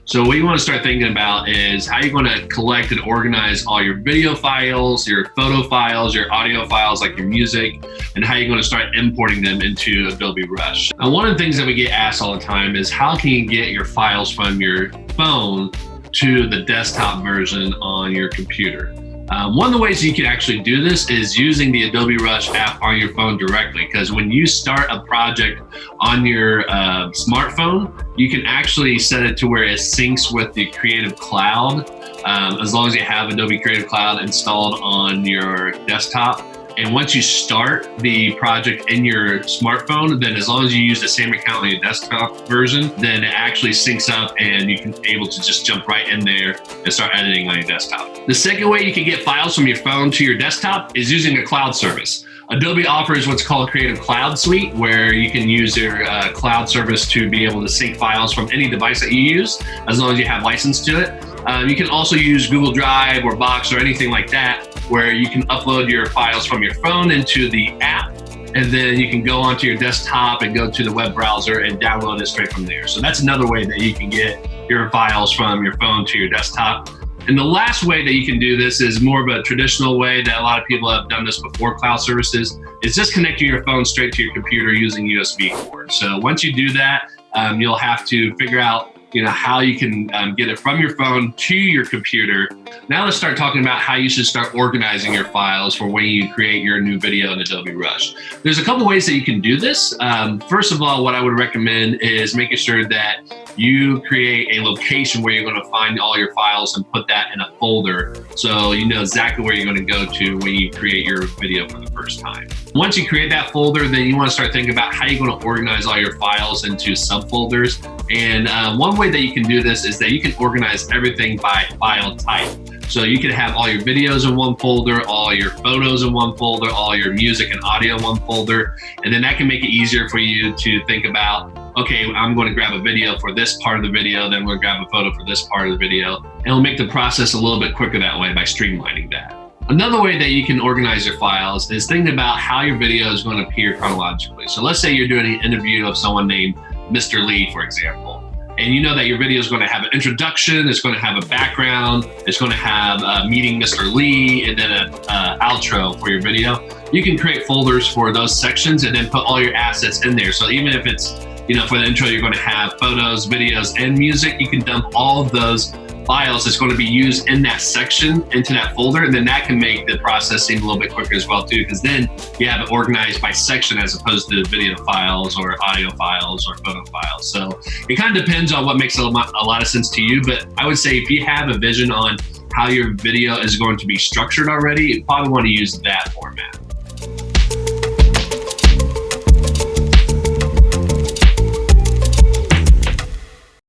So what you want to start thinking about is how you're going to collect and organize all your video files, your photo files, your audio files like your music, and how you're going to start importing them into Adobe Rush. Now, one of the things that we get asked all the time is how can you get your files from your phone to the desktop version on your computer? One of the ways you can actually do this is using the Adobe Rush app on your phone directly, because when you start a project on your smartphone, you can actually set it to where it syncs with the Creative Cloud, as long as you have Adobe Creative Cloud installed on your desktop. And once you start the project in your smartphone, then as long as you use the same account on your desktop version, then it actually syncs up and you can be able to just jump right in there and start editing on your desktop. The second way you can get files from your phone to your desktop is using a cloud service. Adobe offers what's called Creative Cloud Suite, where you can use your cloud service to be able to sync files from any device that you use, as long as you have license to it. You can also use Google Drive or Box or anything like that, where you can upload your files from your phone into the app, and then you can go onto your desktop and go to the web browser and download it straight from there. So that's another way that you can get your files from your phone to your desktop. And the last way that you can do this is more of a traditional way that a lot of people have done this before cloud services, is just connecting your phone straight to your computer using USB cord. So once you do that, you'll have to figure out how you can get it from your phone to your computer. Now let's start talking about how you should start organizing your files for when you create your new video in Adobe Rush. There's a couple ways that you can do this. First of all, what I would recommend is making sure that you create a location where you're going to find all your files and put that in a folder, so you know exactly where you're going to go to when you create your video for the first time. Once you create that folder, then you want to start thinking about how you're going to organize all your files into subfolders. And one way that you can do this is that you can organize everything by file type. So you can have all your videos in one folder, all your photos in one folder, all your music and audio in one folder. And then that can make it easier for you to think about, okay, I'm going to grab a video for this part of the video, then we're going to grab a photo for this part of the video. And it'll make the process a little bit quicker that way by streamlining that. Another way that you can organize your files is thinking about how your video is going to appear chronologically. So let's say you're doing an interview of someone named Mr. Lee, for example. And you know that your video is going to have an introduction, it's going to have a background, it's going to have meeting Mr. Lee, and then an outro for your video. You can create folders for those sections and then put all your assets in there. So even if it's, for the intro, you're going to have photos, videos, and music, you can dump all of those files that's going to be used in that section into that folder, and then that can make the process seem a little bit quicker as well too, because then you have it organized by section as opposed to video files or audio files or photo files. So it kind of depends on what makes a lot of sense to you, but I would say if you have a vision on how your video is going to be structured already, you probably want to use that format.